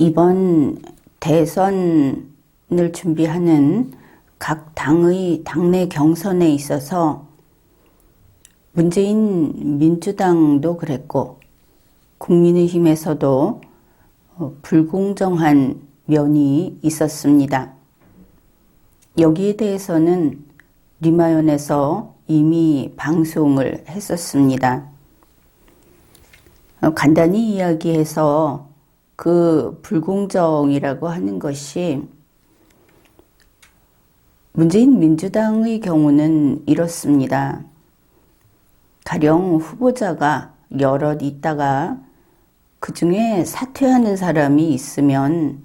이번 대선을 준비하는 각 당의 당내 경선에 있어서 문재인 민주당도 그랬고 국민의힘에서도 불공정한 면이 있었습니다. 여기에 대해서는 리마연에서 이미 방송을 했었습니다. 간단히 이야기해서 그 불공정이라고 하는 것이 문재인 민주당의 경우는 이렇습니다. 가령 후보자가 여럿 있다가 그 중에 사퇴하는 사람이 있으면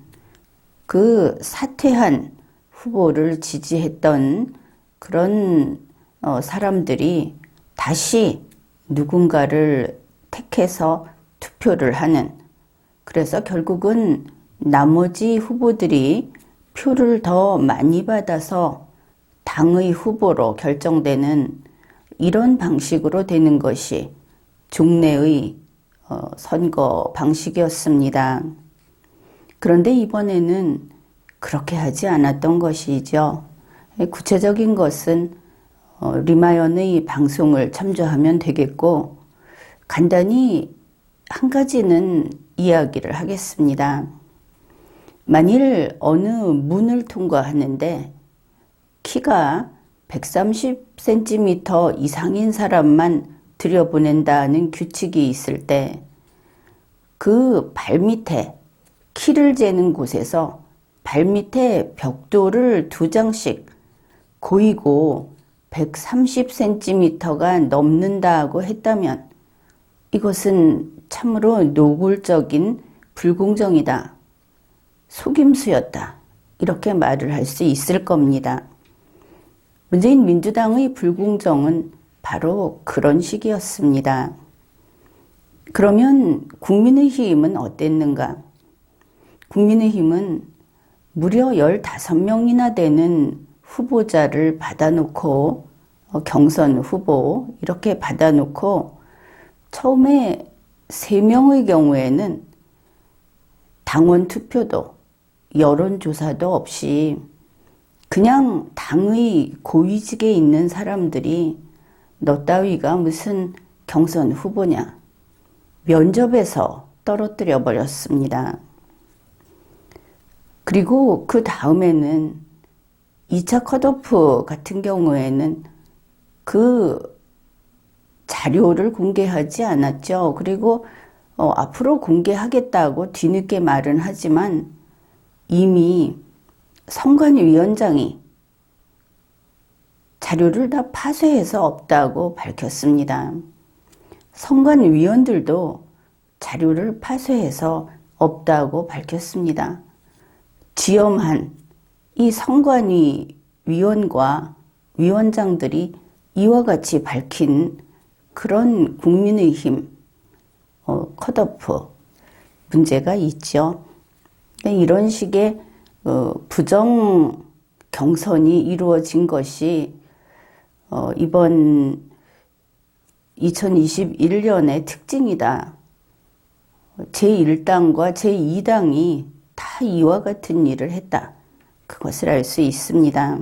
그 사퇴한 후보를 지지했던 그런 사람들이 다시 누군가를 택해서 투표를 하는, 그래서 결국은 나머지 후보들이 표를 더 많이 받아서 당의 후보로 결정되는 이런 방식으로 되는 것이 종래의 선거 방식이었습니다. 그런데 이번에는 그렇게 하지 않았던 것이죠. 구체적인 것은 리마연의 방송을 참조하면 되겠고, 간단히 한 가지는 이야기를 하겠습니다. 만일 어느 문을 통과하는데 키가 130cm 이상인 사람만 들여보낸다는 규칙이 있을 때 그 발밑에 키를 재는 곳에서 발밑에 벽돌을 2장씩 고이고 130cm가 넘는다고 했다면 이것은 참으로 노골적인 불공정이다, 속임수였다, 이렇게 말을 할 수 있을 겁니다. 문재인 민주당의 불공정은 바로 그런 식이었습니다. 그러면 국민의힘은 어땠는가? 국민의힘은 무려 15명이나 되는 후보자를 받아놓고 경선 후보 이렇게 받아놓고 처음에 3명의 경우에는 당원 투표도 여론조사도 없이 그냥 당의 고위직에 있는 사람들이 너 따위가 무슨 경선 후보냐, 면접에서 떨어뜨려 버렸습니다. 그리고 그 다음에는 2차 컷오프 같은 경우에는 그 자료를 공개하지 않았죠. 그리고 앞으로 공개하겠다고 뒤늦게 말은 하지만 이미 선관위원장이 자료를 다 파쇄해서 없다고 밝혔습니다. 선관위원들도 자료를 파쇄해서 없다고 밝혔습니다. 지엄한 이 선관위 위원과 위원장들이 이와 같이 밝힌 그런 국민의힘 컷오프 문제가 있죠. 이런 식의 부정 경선이 이루어진 것이 이번 2021년의 특징이다. 제1당과 제2당이 다 이와 같은 일을 했다. 그것을 알 수 있습니다.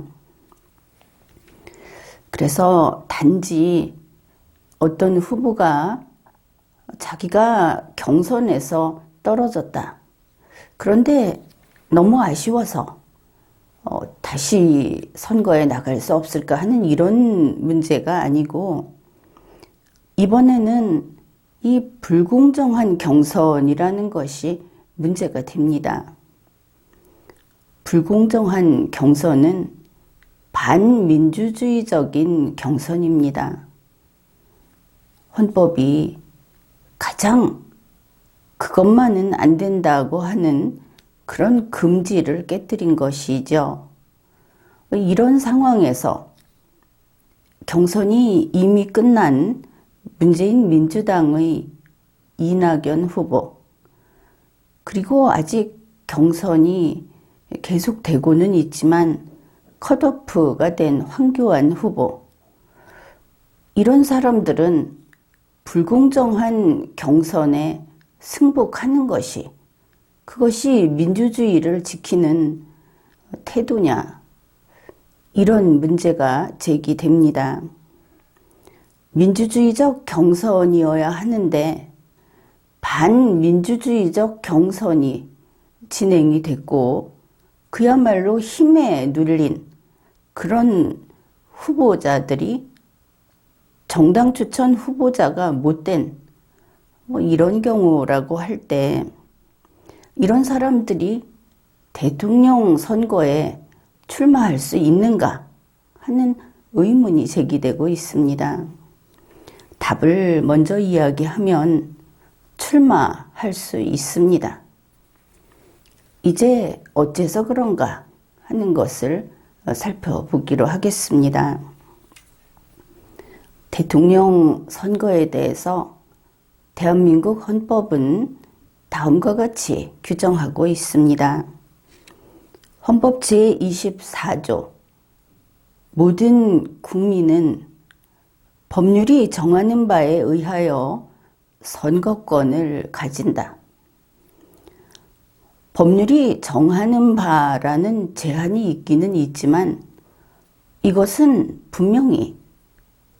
그래서 단지 어떤 후보가 자기가 경선에서 떨어졌다. 그런데 너무 아쉬워서 다시 선거에 나갈 수 없을까 하는 이런 문제가 아니고, 이번에는 이 불공정한 경선이라는 것이 문제가 됩니다. 불공정한 경선은 반민주주의적인 경선입니다. 헌법이 가장 그것만은 안 된다고 하는 그런 금지를 깨뜨린 것이죠. 이런 상황에서 경선이 이미 끝난 문재인 민주당의 이낙연 후보, 그리고 아직 경선이 계속되고는 있지만 컷오프가 된 황교안 후보, 이런 사람들은 불공정한 경선에 승복하는 것이 그것이 민주주의를 지키는 태도냐? 이런 문제가 제기됩니다. 민주주의적 경선이어야 하는데 반민주주의적 경선이 진행이 됐고 그야말로 힘에 눌린 그런 후보자들이 정당 추천 후보자가 못된 이런 경우라고 할 때 이런 사람들이 대통령 선거에 출마할 수 있는가 하는 의문이 제기되고 있습니다. 답을 먼저 이야기하면 출마할 수 있습니다. 이제 어째서 그런가 하는 것을 살펴보기로 하겠습니다. 대통령 선거에 대해서 대한민국 헌법은 다음과 같이 규정하고 있습니다. 헌법 제24조 모든 국민은 법률이 정하는 바에 의하여 선거권을 가진다. 법률이 정하는 바라는 제한이 있기는 있지만 이것은 분명히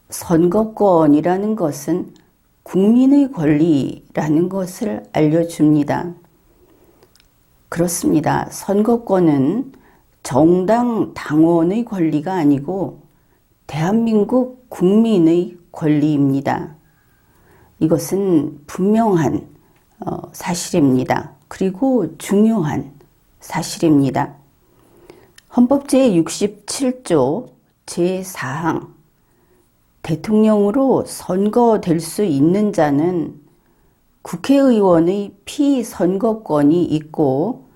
선거권이라는 것은 국민의 권리라는 것을 알려줍니다. 그렇습니다. 선거권은 정당 당원의 권리가 아니고 대한민국 국민의 권리입니다. 이것은 분명한 사실입니다. 그리고 중요한 사실입니다. 헌법 제67조 제4항 대통령으로 선거될 수 있는 자는 국회의원의 피선거권이 있고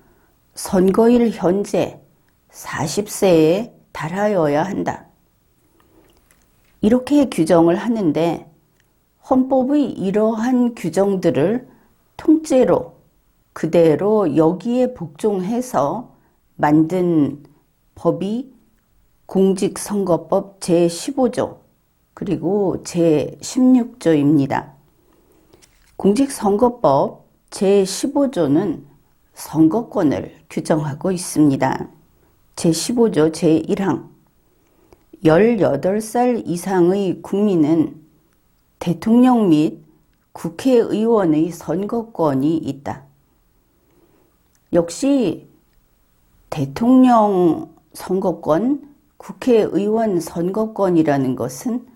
선거일 현재 40세에 달하여야 한다. 이렇게 규정을 하는데 헌법의 이러한 규정들을 통째로 그대로 여기에 복종해서 만든 법이 공직선거법 제15조 그리고 제16조입니다. 공직선거법 제15조는 선거권을 규정하고 있습니다. 제15조 제1항 18살 이상의 국민은 대통령 및 국회의원의 선거권이 있다. 역시 대통령 선거권, 국회의원 선거권이라는 것은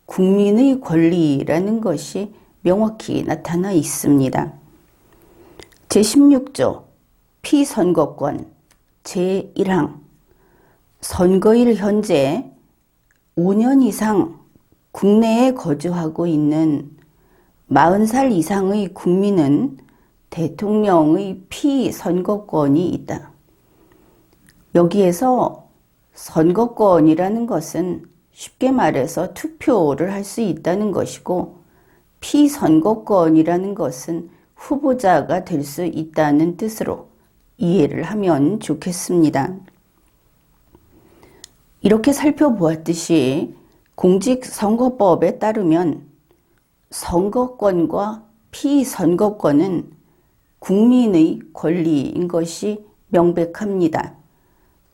국민의 권리라는 것이 명확히 나타나 있습니다. 제16조 피선거권 제1항 선거일 현재 5년 이상 국내에 거주하고 있는 40살 이상의 국민은 대통령의 피선거권이 있다. 여기에서 선거권이라는 것은 쉽게 말해서 투표를 할 수 있다는 것이고 피선거권이라는 것은 후보자가 될 수 있다는 뜻으로 이해를 하면 좋겠습니다. 이렇게 살펴보았듯이 공직선거법에 따르면 선거권과 피선거권은 국민의 권리인 것이 명백합니다.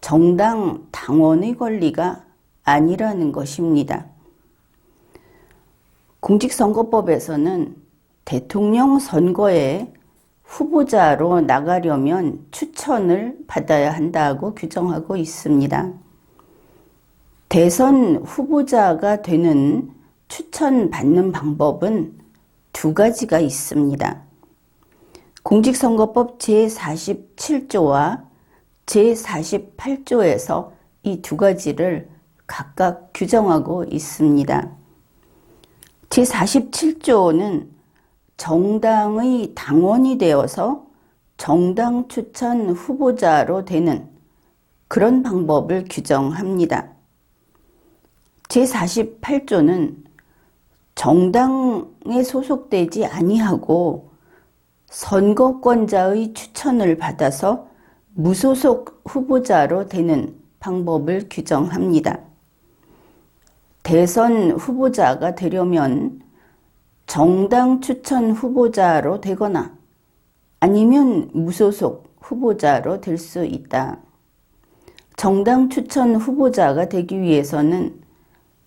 정당 당원의 권리가 아니라는 것입니다. 공직선거법에서는 대통령 선거에 후보자로 나가려면 추천을 받아야 한다고 규정하고 있습니다. 대선 후보자가 되는 추천받는 방법은 두 가지가 있습니다. 공직선거법 제47조와 제48조에서 이 두 가지를 각각 규정하고 있습니다. 제47조는 정당의 당원이 되어서 정당 추천 후보자로 되는 그런 방법을 규정합니다. 제48조는 정당에 소속되지 아니하고 선거권자의 추천을 받아서 무소속 후보자로 되는 방법을 규정합니다. 대선 후보자가 되려면 정당 추천 후보자로 되거나 아니면 무소속 후보자로 될 수 있다. 정당 추천 후보자가 되기 위해서는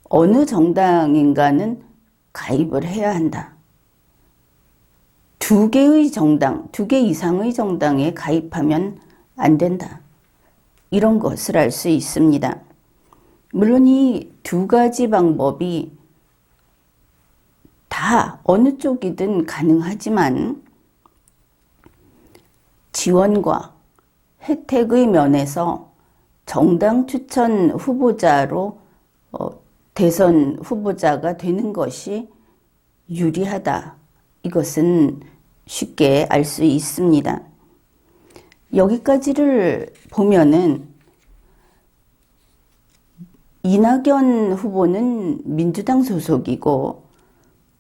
어느 정당인가는 가입을 해야 한다. 2개의 정당, 2개 이상의 정당에 가입하면 안 된다. 이런 것을 알 수 있습니다. 물론 이 2가지 방법이 다 어느 쪽이든 가능하지만 지원과 혜택의 면에서 정당 추천 후보자로 대선 후보자가 되는 것이 유리하다. 이것은 쉽게 알 수 있습니다. 여기까지를 보면은 이낙연 후보는 민주당 소속이고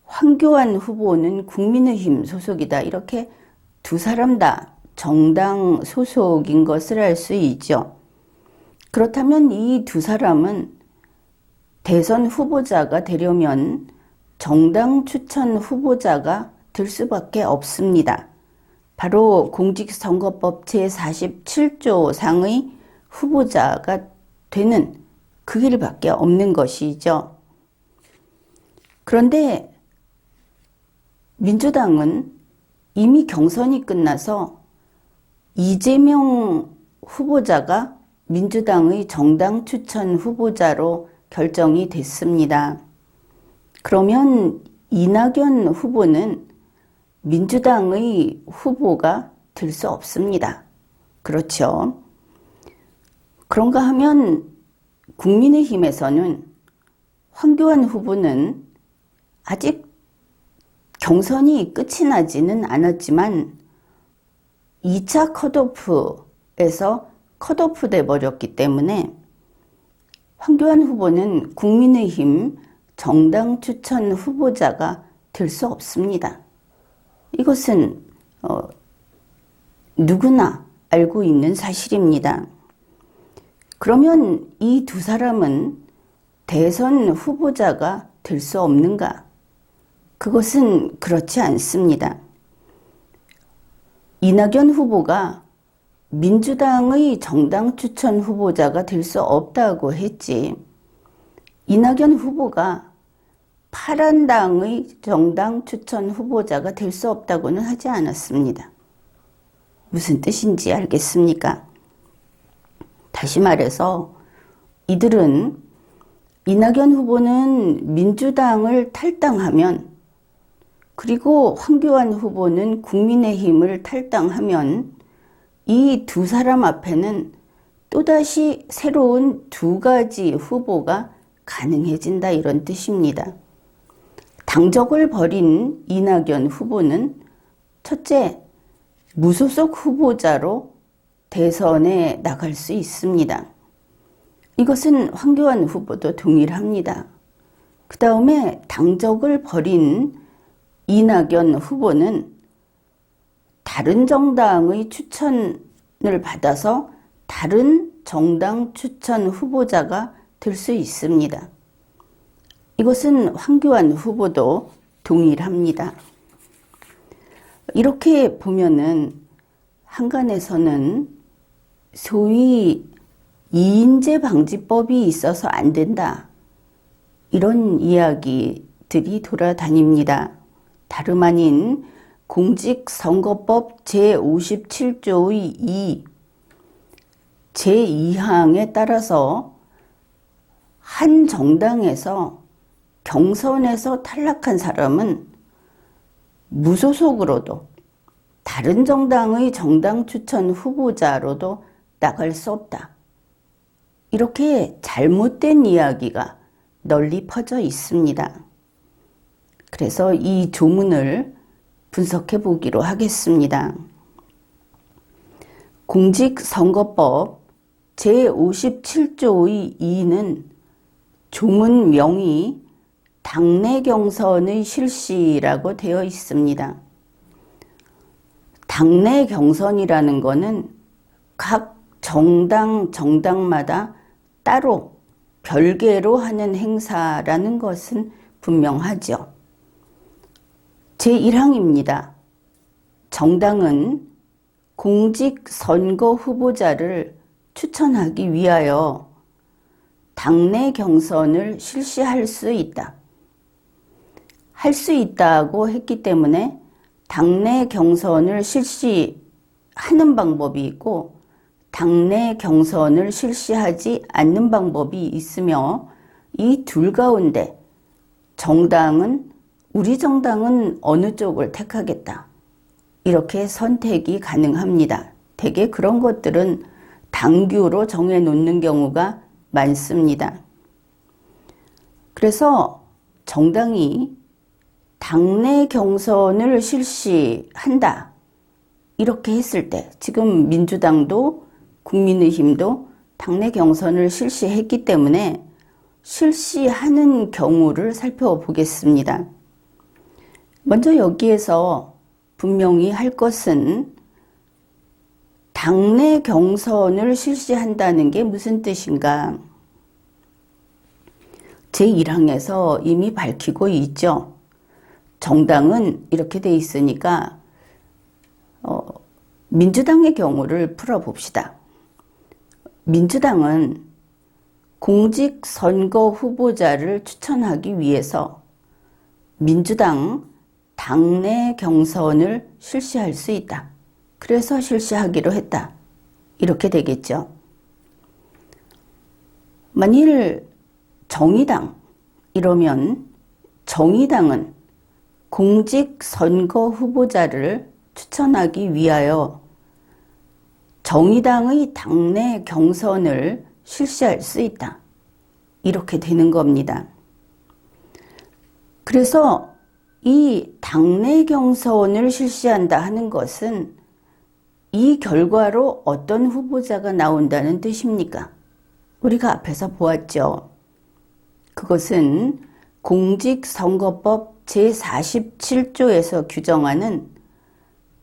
황교안 후보는 국민의힘 소속이다. 이렇게 2사람 다 정당 소속인 것을 알 수 있죠. 그렇다면 이 2사람은 대선 후보자가 되려면 정당 추천 후보자가 될 수밖에 없습니다. 바로 공직선거법 제47조 상의 후보자가 되는 그 길밖에 없는 것이죠. 그런데 민주당은 이미 경선이 끝나서 이재명 후보자가 민주당의 정당 추천 후보자로 결정이 됐습니다. 그러면 이낙연 후보는 민주당의 후보가 될 수 없습니다. 그렇죠? 그런가 하면 국민의힘에서는 황교안 후보는 아직 경선이 끝이 나지는 않았지만 2차 컷오프에서 컷오프 돼 버렸기 때문에 황교안 후보는 국민의힘 정당 추천 후보자가 될 수 없습니다. 이것은 누구나 알고 있는 사실입니다. 그러면 이 2사람은 대선 후보자가 될 수 없는가? 그것은 그렇지 않습니다. 이낙연 후보가 민주당의 정당 추천 후보자가 될 수 없다고 했지, 이낙연 후보가 파란당의 정당 추천 후보자가 될 수 없다고는 하지 않았습니다. 무슨 뜻인지 알겠습니까? 다시 말해서 이들은 이낙연 후보는 민주당을 탈당하면, 그리고 황교안 후보는 국민의힘을 탈당하면 이 2사람 앞에는 또다시 새로운 2가지 후보가 가능해진다, 이런 뜻입니다. 당적을 버린 이낙연 후보는 첫째, 무소속 후보자로 대선에 나갈 수 있습니다. 이것은 황교안 후보도 동일합니다. 그 다음에 당적을 버린 이낙연 후보는 다른 정당의 추천을 받아서 다른 정당 추천 후보자가 될 수 있습니다. 이것은 황교안 후보도 동일합니다. 이렇게 보면은 한간에서는 소위 이인제 방지법이 있어서 안 된다, 이런 이야기들이 돌아다닙니다. 다름 아닌 공직선거법 제57조의 2, 제2항에 따라서 한 정당에서 경선에서 탈락한 사람은 무소속으로도 다른 정당의 정당 추천 후보자로도 나갈 수 없다. 이렇게 잘못된 이야기가 널리 퍼져 있습니다. 그래서 이 조문을 분석해 보기로 하겠습니다. 공직선거법 제57조의 2는 조문명이 당내 경선의 실시라고 되어 있습니다. 당내 경선이라는 것은 각 정당마다 따로 별개로 하는 행사라는 것은 분명하죠. 제1항입니다. 정당은 공직 선거 후보자를 추천하기 위하여 당내 경선을 실시할 수 있다. 할 수 있다고 했기 때문에 당내 경선을 실시하는 방법이 있고 당내 경선을 실시하지 않는 방법이 있으며 이 둘 가운데 우리 정당은 어느 쪽을 택하겠다. 이렇게 선택이 가능합니다. 대개 그런 것들은 당규로 정해놓는 경우가 많습니다. 그래서 정당이 당내 경선을 실시한다. 이렇게 했을 때 지금 민주당도 국민의힘도 당내 경선을 실시했기 때문에 실시하는 경우를 살펴보겠습니다. 먼저 여기에서 분명히 할 것은 당내 경선을 실시한다는 게 무슨 뜻인가? 제1항에서 이미 밝히고 있죠. 정당은 이렇게 돼 있으니까 민주당의 경우를 풀어봅시다. 민주당은 공직 선거 후보자를 추천하기 위해서 민주당 당내 경선을 실시할 수 있다. 그래서 실시하기로 했다. 이렇게 되겠죠. 만일 정의당 이러면 정의당은 공직 선거 후보자를 추천하기 위하여 정의당의 당내 경선을 실시할 수 있다. 이렇게 되는 겁니다. 그래서 이 당내 경선을 실시한다 하는 것은 이 결과로 어떤 후보자가 나온다는 뜻입니까? 우리가 앞에서 보았죠. 그것은 공직선거법 제47조에서 규정하는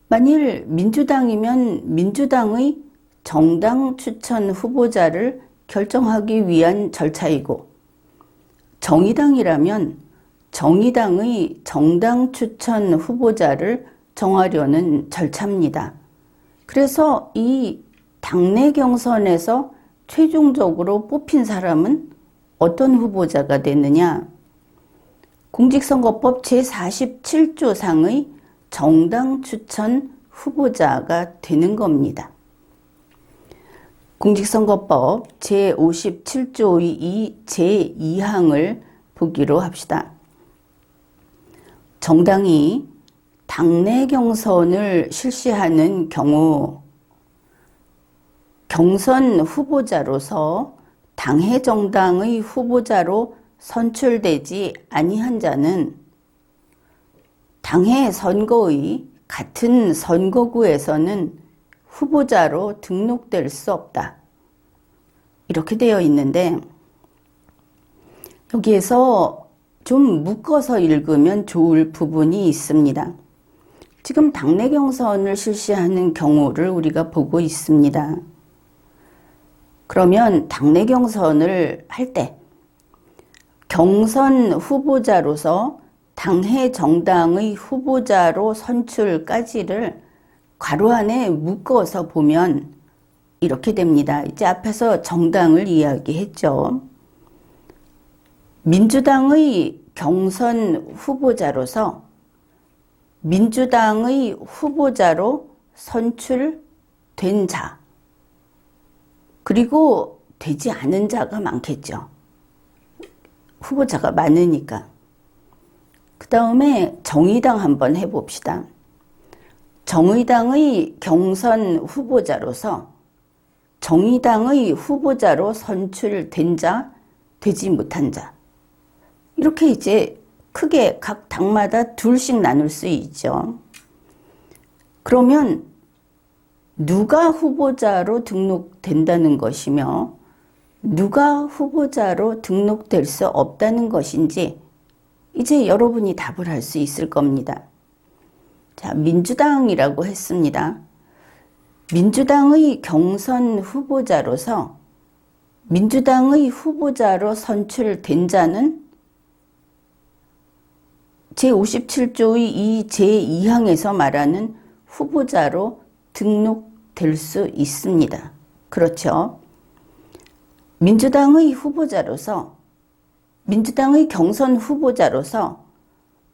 만일 민주당이면 민주당의 정당 추천 후보자를 결정하기 위한 절차이고 정의당이라면 정의당의 정당 추천 후보자를 정하려는 절차입니다. 그래서 이 당내 경선에서 최종적으로 뽑힌 사람은 어떤 후보자가 되느냐? 공직선거법 제47조상의 정당 추천 후보자가 되는 겁니다. 공직선거법 제57조의 이 제2항을 보기로 합시다. 정당이 당내 경선을 실시하는 경우 경선 후보자로서 당해 정당의 후보자로 선출되지 아니한 자는 당해 선거의 같은 선거구에서는 후보자로 등록될 수 없다. 이렇게 되어 있는데 여기에서 좀 묶어서 읽으면 좋을 부분이 있습니다. 지금 당내 경선을 실시하는 경우를 우리가 보고 있습니다. 그러면 당내 경선을 할 때 경선 후보자로서 당해 정당의 후보자로 선출까지를 괄호 안에 묶어서 보면 이렇게 됩니다. 이제 앞에서 정당을 이야기했죠. 민주당의 경선 후보자로서 민주당의 후보자로 선출된 자, 그리고 되지 않은 자가 많겠죠. 후보자가 많으니까. 그 다음에 정의당 한번 해봅시다. 정의당의 경선 후보자로서 정의당의 후보자로 선출된 자, 되지 못한 자. 이렇게 이제 크게 각 당마다 둘씩 나눌 수 있죠. 그러면 누가 후보자로 등록된다는 것이며 누가 후보자로 등록될 수 없다는 것인지 이제 여러분이 답을 할 수 있을 겁니다. 자, 민주당이라고 했습니다. 민주당의 경선 후보자로서 민주당의 후보자로 선출된 자는 제57조의 이 제2항에서 말하는 후보자로 등록될 수 있습니다. 그렇죠? 민주당의 후보자로서, 민주당의 경선 후보자로서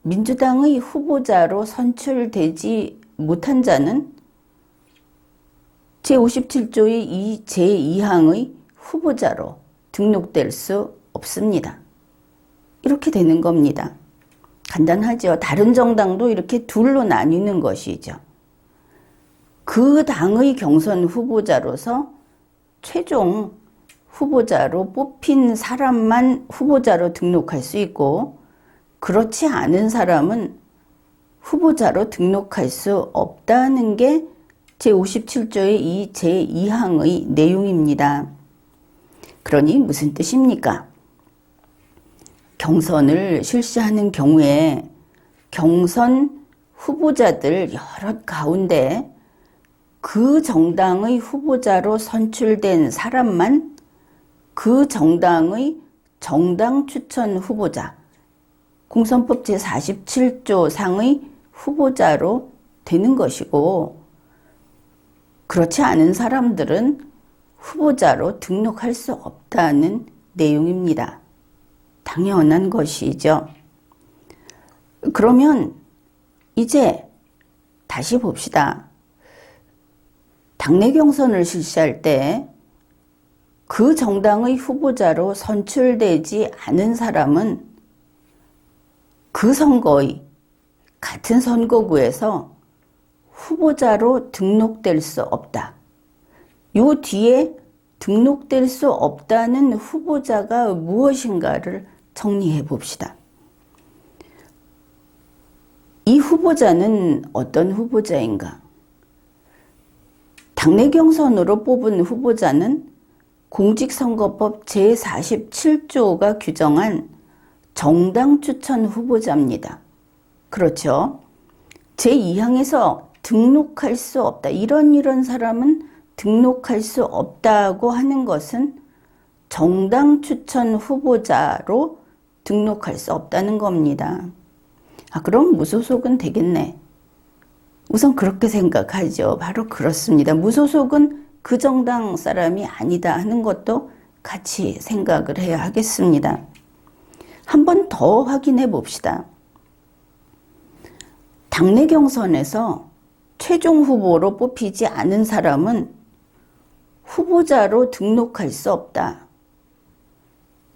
민주당의 후보자로 선출되지 못한 자는 제57조의 이 제2항의 후보자로 등록될 수 없습니다. 이렇게 되는 겁니다. 간단하죠. 다른 정당도 이렇게 둘로 나뉘는 것이죠. 그 당의 경선 후보자로서 최종 후보자로 뽑힌 사람만 후보자로 등록할 수 있고, 그렇지 않은 사람은 후보자로 등록할 수 없다는 게 제57조의 이 제2항의 내용입니다. 그러니 무슨 뜻입니까? 경선을 실시하는 경우에 경선 후보자들 여러 가운데 그 정당의 후보자로 선출된 사람만 그 정당의 정당 추천 후보자, 공선법 제47조 상의 후보자로 되는 것이고, 그렇지 않은 사람들은 후보자로 등록할 수 없다는 내용입니다. 당연한 것이죠. 그러면 이제 다시 봅시다. 당내 경선을 실시할 때 그 정당의 후보자로 선출되지 않은 사람은 그 선거의 같은 선거구에서 후보자로 등록될 수 없다. 요 뒤에 등록될 수 없다는 후보자가 무엇인가를 정리해 봅시다. 이 후보자는 어떤 후보자인가? 당내 경선으로 뽑은 후보자는 공직선거법 제47조가 규정한 정당 추천 후보자입니다. 그렇죠? 제2항에서 등록할 수 없다. 이런 사람은 등록할 수 없다고 하는 것은 정당 추천 후보자로 등록할 수 없다는 겁니다. 그럼 무소속은 되겠네. 우선 그렇게 생각하죠. 바로 그렇습니다. 무소속은 그 정당 사람이 아니다 하는 것도 같이 생각을 해야 하겠습니다. 한 번 더 확인해 봅시다. 당내 경선에서 최종 후보로 뽑히지 않은 사람은 후보자로 등록할 수 없다.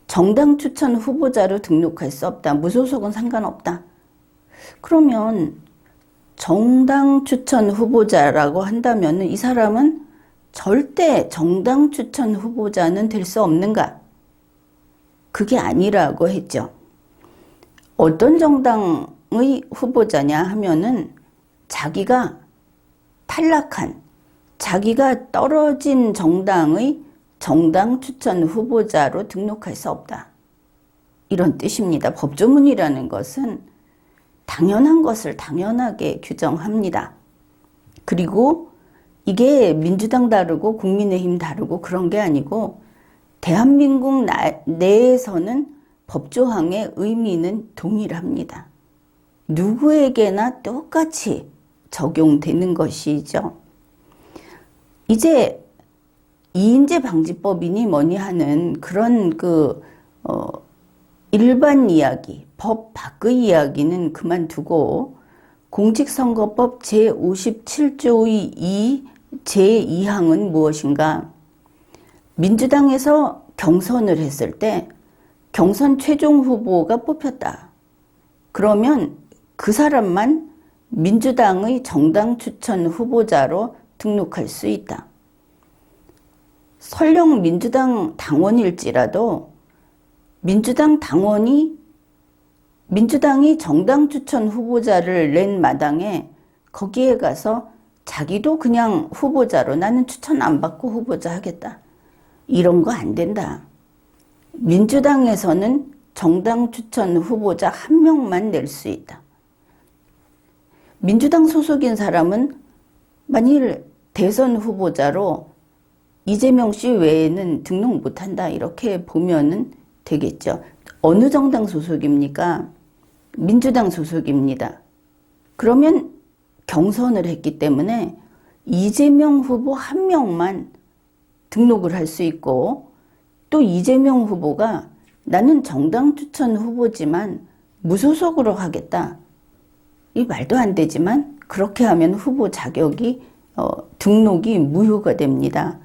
정당 추천 후보자로 등록할 수 없다. 무소속은 상관없다. 그러면 정당 추천 후보자라고 한다면 이 사람은 절대 정당 추천 후보자는 될 수 없는가? 그게 아니라고 했죠. 어떤 정당의 후보자냐 하면은 자기가 탈락한, 자기가 떨어진 정당의 정당 추천 후보자로 등록할 수 없다. 이런 뜻입니다. 법조문이라는 것은 당연한 것을 당연하게 규정합니다. 그리고 이게 민주당 다르고 국민의힘 다르고 그런 게 아니고 대한민국 내에서는 법조항의 의미는 동일합니다. 누구에게나 똑같이 적용되는 것이죠. 이제 이인재 방지법이니 뭐니 하는 그런 일반 이야기, 법 밖의 이야기는 그만두고 공직선거법 제57조의 제2항은 무엇인가? 민주당에서 경선을 했을 때 경선 최종 후보가 뽑혔다. 그러면 그 사람만 민주당의 정당 추천 후보자로 등록할 수 있다. 설령 민주당 당원일지라도 민주당 당원이 민주당이 정당 추천 후보자를 낸 마당에 거기에 가서 자기도 그냥 후보자로 나는 추천 안 받고 후보자 하겠다. 이런 거 안 된다. 민주당에서는 정당 추천 후보자 한 명만 낼 수 있다. 민주당 소속인 사람은 만일 대선 후보자로 이재명 씨 외에는 등록 못한다. 이렇게 보면은 되겠죠. 어느 정당 소속입니까? 민주당 소속입니다. 그러면 경선을 했기 때문에 이재명 후보 한 명만 등록을 할 수 있고, 또 이재명 후보가 나는 정당 추천 후보지만 무소속으로 하겠다. 이 말도 안 되지만 그렇게 하면 후보 자격이 등록이 무효가 됩니다.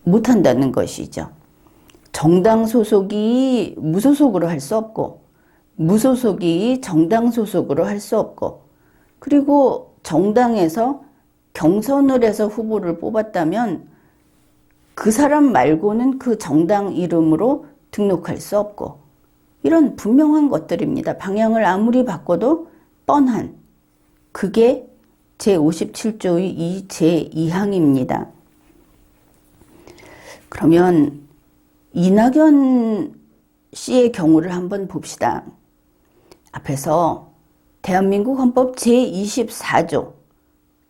못한다는 것이죠. 정당 소속이 무소속으로 할 수 없고, 무소속이 정당 소속으로 할 수 없고, 그리고 정당에서 경선을 해서 후보를 뽑았다면 그 사람 말고는 그 정당 이름으로 등록할 수 없고, 이런 분명한 것들입니다. 방향을 아무리 바꿔도 뻔한, 그게 제57조의 이 제2항입니다. 그러면 이낙연 씨의 경우를 한번 봅시다. 앞에서 대한민국 헌법 제24조,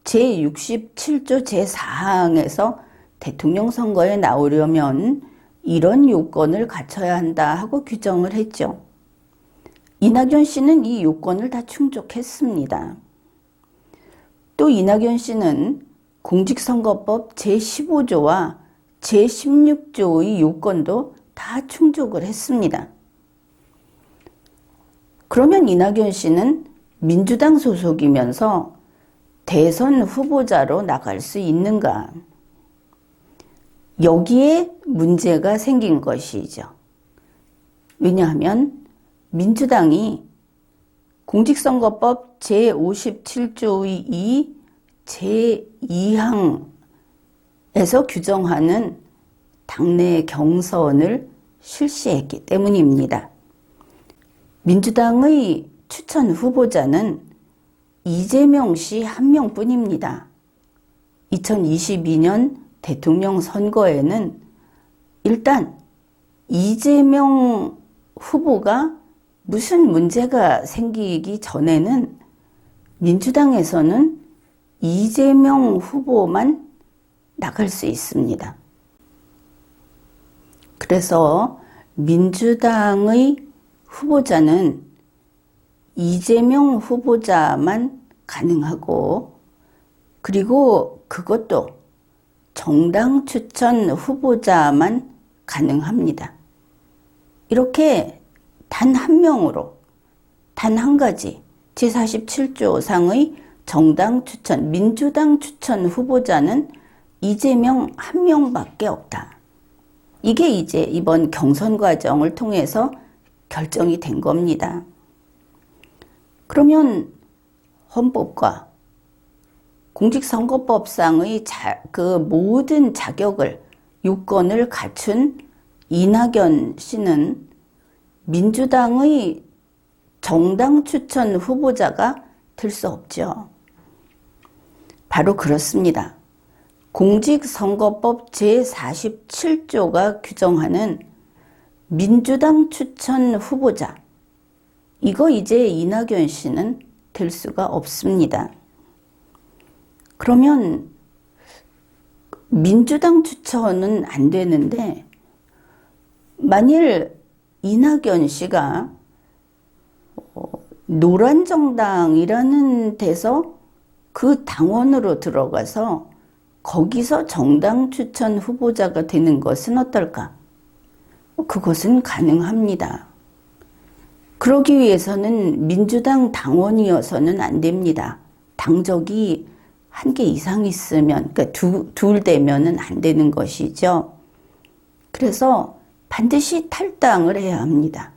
제67조 제4항에서 대통령 선거에 나오려면 이런 요건을 갖춰야 한다 하고 규정을 했죠. 이낙연 씨는 이 요건을 다 충족했습니다. 또 이낙연 씨는 공직선거법 제15조와 제16조의 요건도 다 충족을 했습니다. 그러면 이낙연 씨는 민주당 소속이면서 대선 후보자로 나갈 수 있는가? 여기에 문제가 생긴 것이죠. 왜냐하면 민주당이 공직선거법 제57조의 이 제2항에서 규정하는 당내 경선을 실시했기 때문입니다. 민주당의 추천 후보자는 이재명 씨 한 명뿐입니다. 2022년 대통령 선거에는 일단 이재명 후보가 무슨 문제가 생기기 전에는 민주당에서는 이재명 후보만 나갈 수 있습니다. 그래서 민주당의 후보자는 이재명 후보자만 가능하고, 그리고 그것도 정당 추천 후보자만 가능합니다. 이렇게 단 한 명으로, 단 한 가지 제47조상의 정당 추천, 민주당 추천 후보자는 이재명 한 명밖에 없다. 이게 이제 이번 경선 과정을 통해서 결정이 된 겁니다. 그러면 헌법과 공직선거법상의 그 모든 자격을, 요건을 갖춘 이낙연 씨는 민주당의 정당 추천 후보자가 될 수 없죠. 바로 그렇습니다. 공직선거법 제47조가 규정하는 민주당 추천 후보자, 이거 이제 이낙연 씨는 될 수가 없습니다. 그러면 민주당 추천은 안 되는데, 만일 이낙연 씨가 노란정당이라는 데서 그 당원으로 들어가서 거기서 정당 추천 후보자가 되는 것은 어떨까? 그것은 가능합니다. 그러기 위해서는 민주당 당원이어서는 안 됩니다. 당적이 한 개 이상 있으면, 그러니까 둘 되면은 안 되는 것이죠. 그래서 반드시 탈당을 해야 합니다.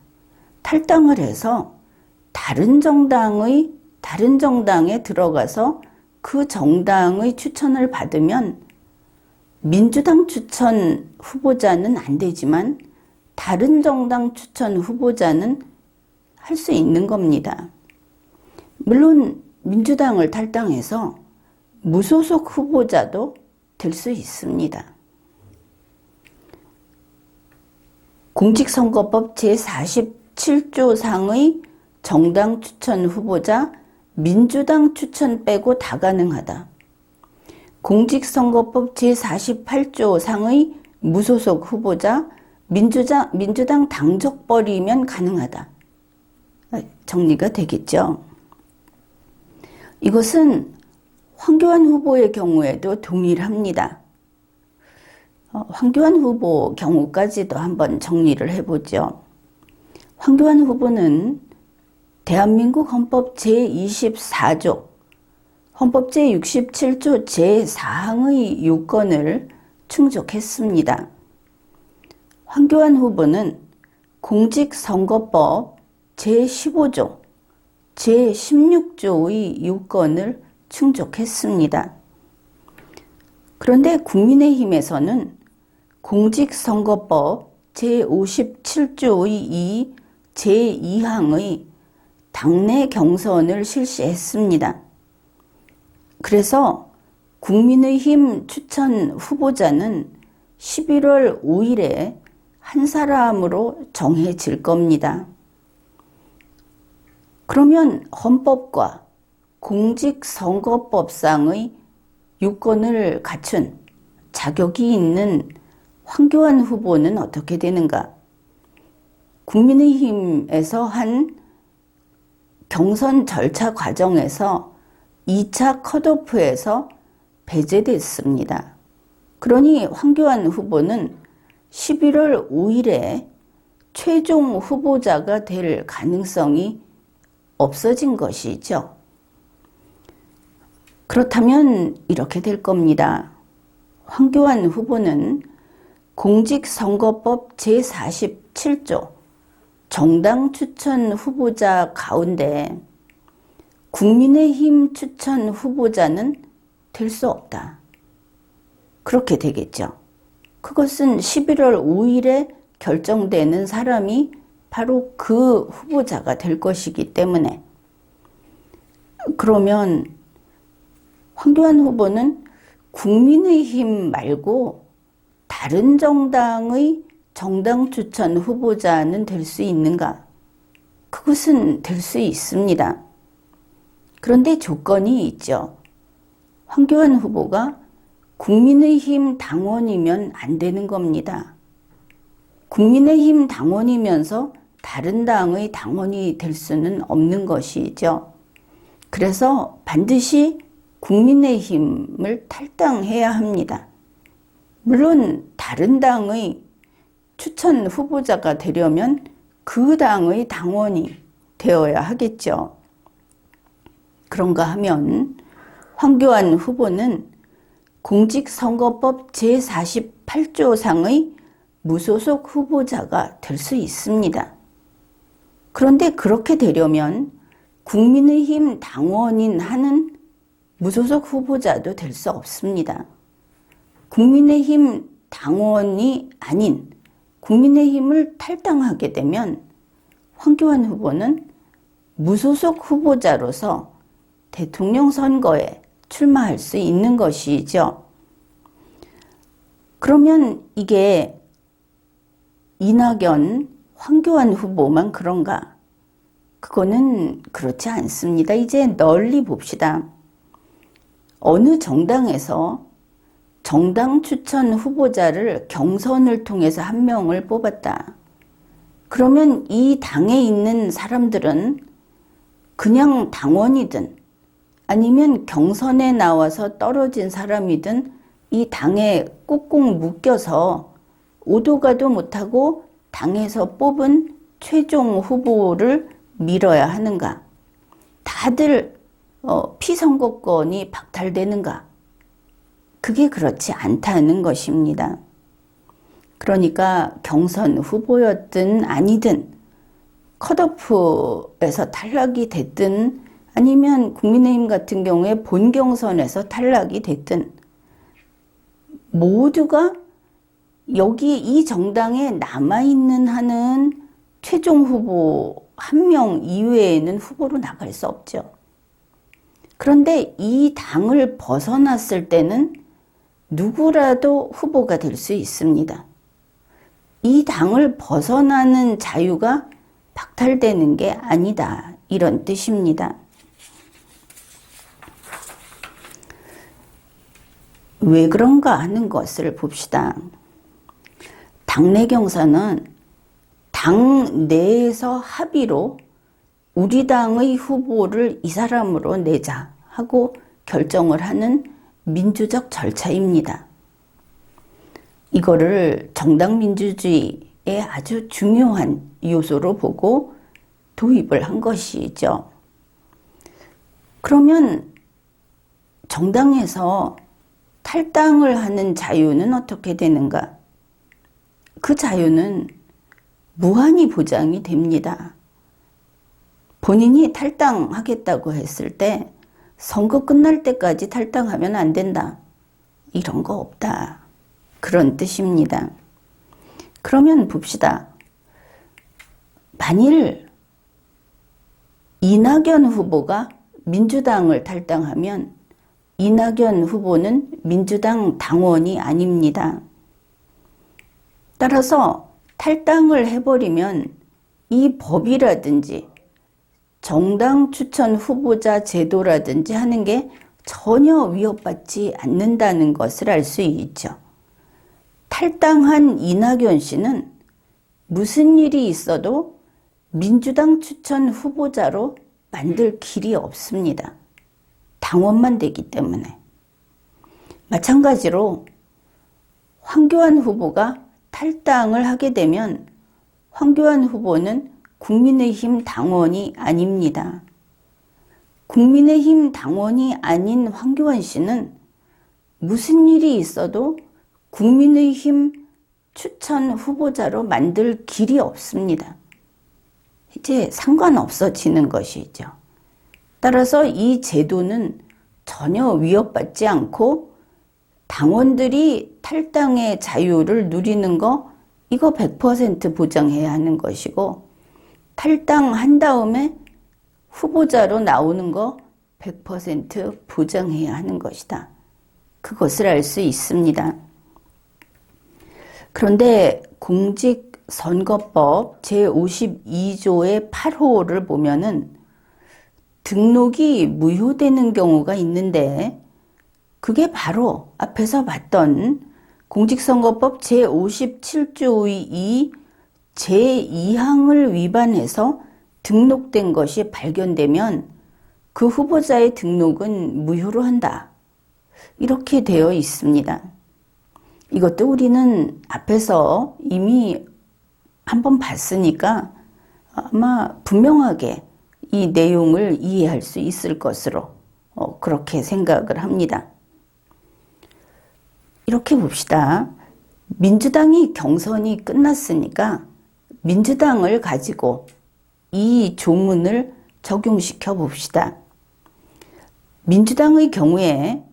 탈당을 해서 다른 정당에 들어가서 그 정당의 추천을 받으면 민주당 추천 후보자는 안 되지만 다른 정당 추천 후보자는 할 수 있는 겁니다. 물론 민주당을 탈당해서 무소속 후보자도 될 수 있습니다. 공직선거법 제47조상의 정당 추천 후보자, 민주당 추천 빼고 다 가능하다. 공직선거법 제48조상의 무소속 후보자, 민주당 당적벌이면 가능하다. 정리가 되겠죠. 이것은 황교안 후보의 경우에도 동일합니다. 황교안 후보 경우까지도 한번 정리를 해보죠. 황교안 후보는 대한민국 헌법 제24조, 헌법 제67조 제4항의 요건을 충족했습니다. 황교안 후보는 공직선거법 제15조, 제16조의 요건을 충족했습니다. 그런데 국민의힘에서는 공직선거법 제57조의 이 제2항의 당내 경선을 실시했습니다. 그래서 국민의힘 추천 후보자는 11월 5일에 한 사람으로 정해질 겁니다. 그러면 헌법과 공직선거법상의 요건을 갖춘 자격이 있는 황교안 후보는 어떻게 되는가? 국민의힘에서 한 경선 절차 과정에서 2차 컷오프에서 배제됐습니다. 그러니 황교안 후보는 11월 5일에 최종 후보자가 될 가능성이 없어진 것이죠. 그렇다면 이렇게 될 겁니다. 황교안 후보는 공직선거법 제47조 정당 추천 후보자 가운데 국민의힘 추천 후보자는 될 수 없다. 그렇게 되겠죠. 그것은 11월 5일에 결정되는 사람이 바로 그 후보자가 될 것이기 때문에. 그러면 황교안 후보는 국민의힘 말고 다른 정당의 정당 추천 후보자는 될 수 있는가? 그것은 될 수 있습니다. 그런데 조건이 있죠. 황교안 후보가 국민의힘 당원이면 안 되는 겁니다. 국민의힘 당원이면서 다른 당의 당원이 될 수는 없는 것이죠. 그래서 반드시 국민의힘을 탈당해야 합니다. 물론 다른 당의 추천 후보자가 되려면 그 당의 당원이 되어야 하겠죠. 그런가 하면 황교안 후보는 공직선거법 제48조상의 무소속 후보자가 될 수 있습니다. 그런데 그렇게 되려면 국민의힘 당원인 한은 무소속 후보자도 될 수 없습니다. 국민의힘 당원이 아닌 국민의힘을 탈당하게 되면 황교안 후보는 무소속 후보자로서 대통령 선거에 출마할 수 있는 것이죠. 그러면 이게 이낙연, 황교안 후보만 그런가? 그거는 그렇지 않습니다. 이제 널리 봅시다. 어느 정당에서 정당 추천 후보자를 경선을 통해서 한 명을 뽑았다. 그러면 이 당에 있는 사람들은 그냥 당원이든 아니면 경선에 나와서 떨어진 사람이든 이 당에 꾹꾹 묶여서 오도 가도 못하고 당에서 뽑은 최종 후보를 밀어야 하는가? 다들 피선거권이 박탈되는가? 그게 그렇지 않다는 것입니다. 그러니까 경선 후보였든 아니든 컷오프에서 탈락이 됐든 아니면 국민의힘 같은 경우에 본경선에서 탈락이 됐든 모두가 여기 이 정당에 남아있는 한은 최종 후보 한 명 이외에는 후보로 나갈 수 없죠. 그런데 이 당을 벗어났을 때는 누구라도 후보가 될 수 있습니다. 이 당을 벗어나는 자유가 박탈되는 게 아니다. 이런 뜻입니다. 왜 그런가 하는 것을 봅시다. 당내 경선은 당 내에서 합의로 우리 당의 후보를 이 사람으로 내자 하고 결정을 하는 민주적 절차입니다. 이거를 정당 민주주의의 아주 중요한 요소로 보고 도입을 한 것이죠. 그러면 정당에서 탈당을 하는 자유는 어떻게 되는가? 그 자유는 무한히 보장이 됩니다. 본인이 탈당하겠다고 했을 때 선거 끝날 때까지 탈당하면 안 된다. 이런 거 없다. 그런 뜻입니다. 그러면 봅시다. 만일 이낙연 후보가 민주당을 탈당하면 이낙연 후보는 민주당 당원이 아닙니다. 따라서 탈당을 해버리면 이 법이라든지 정당 추천 후보자 제도라든지 하는 게 전혀 위협받지 않는다는 것을 알 수 있죠. 탈당한 이낙연 씨는 무슨 일이 있어도 민주당 추천 후보자로 만들 길이 없습니다. 당원만 되기 때문에. 마찬가지로 황교안 후보가 탈당을 하게 되면 황교안 후보는 국민의힘 당원이 아닙니다. 국민의힘 당원이 아닌 황교안 씨는 무슨 일이 있어도 국민의힘 추천 후보자로 만들 길이 없습니다. 이제 상관없어지는 것이죠. 따라서 이 제도는 전혀 위협받지 않고 당원들이 탈당의 자유를 누리는 거 이거 100% 보장해야 하는 것이고 탈당한 다음에 후보자로 나오는 거 100% 보장해야 하는 것이다. 그것을 알 수 있습니다. 그런데 공직선거법 제52조의 8호를 보면은 등록이 무효되는 경우가 있는데 그게 바로 앞에서 봤던 공직선거법 제57조의 이 제2항을 위반해서 등록된 것이 발견되면 그 후보자의 등록은 무효로 한다. 이렇게 되어 있습니다. 이것도 우리는 앞에서 이미 한번 봤으니까 아마 분명하게 이 내용을 이해할 수 있을 것으로 그렇게 생각을 합니다. 이렇게 봅시다. 민주당이 경선이 끝났으니까 민주당을 가지고 이 조문을 적용시켜 봅시다. 민주당의 경우에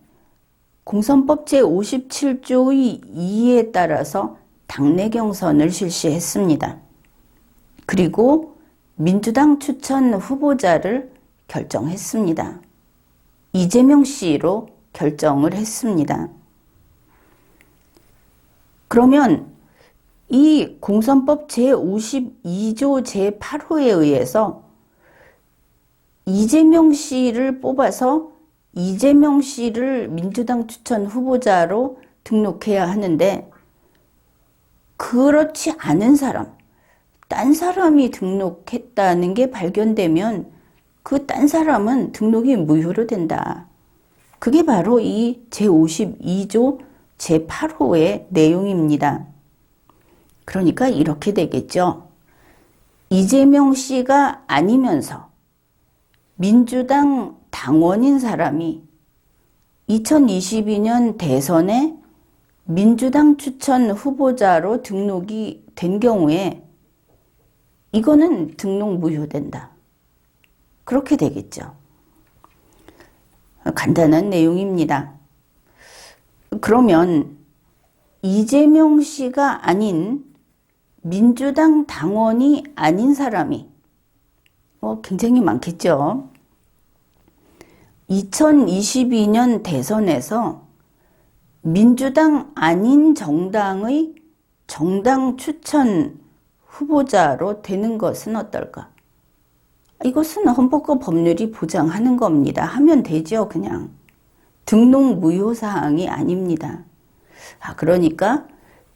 공선법 제57조의 2에 따라서 당내 경선을 실시했습니다. 그리고 민주당 추천 후보자를 결정했습니다. 이재명 씨로 결정을 했습니다. 그러면 이 공선법 제52조 제8호에 의해서 이재명 씨를 뽑아서 이재명 씨를 민주당 추천 후보자로 등록해야 하는데 그렇지 않은 사람, 딴 사람이 등록했다는 게 발견되면 그 딴 사람은 등록이 무효로 된다. 그게 바로 이 제52조 제8호의 내용입니다. 그러니까 이렇게 되겠죠. 이재명 씨가 아니면서 민주당 당원인 사람이 2022년 대선에 민주당 추천 후보자로 등록이 된 경우에 이거는 등록 무효된다. 그렇게 되겠죠. 간단한 내용입니다. 그러면 이재명 씨가 아닌 민주당 당원이 아닌 사람이 굉장히 많겠죠. 2022년 대선에서 민주당 아닌 정당의 정당 추천 후보자로 되는 것은 어떨까? 이것은 헌법과 법률이 보장하는 겁니다. 하면 되죠, 그냥. 등록 무효 사항이 아닙니다. 그러니까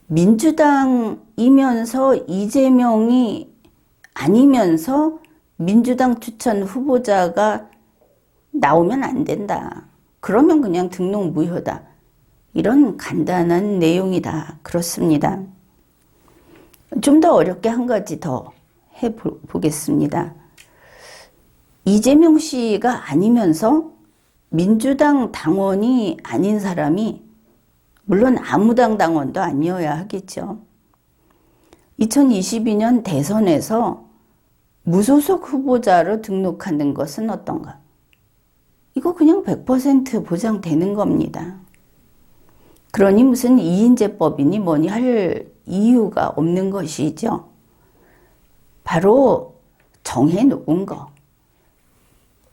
민주당이면서 이재명이 아니면서 민주당 추천 후보자가 나오면 안 된다. 그러면 그냥 등록 무효다. 이런 간단한 내용이다. 그렇습니다. 좀 더 어렵게 한 가지 더 해보겠습니다. 이재명 씨가 아니면서 민주당 당원이 아닌 사람이, 물론 아무 당 당원도 아니어야 하겠죠. 2022년 대선에서 무소속 후보자로 등록하는 것은 어떤가? 이거 그냥 100% 보장되는 겁니다. 그러니 무슨 이인제법이니 뭐니 할 이유가 없는 것이죠. 바로 정해놓은 거.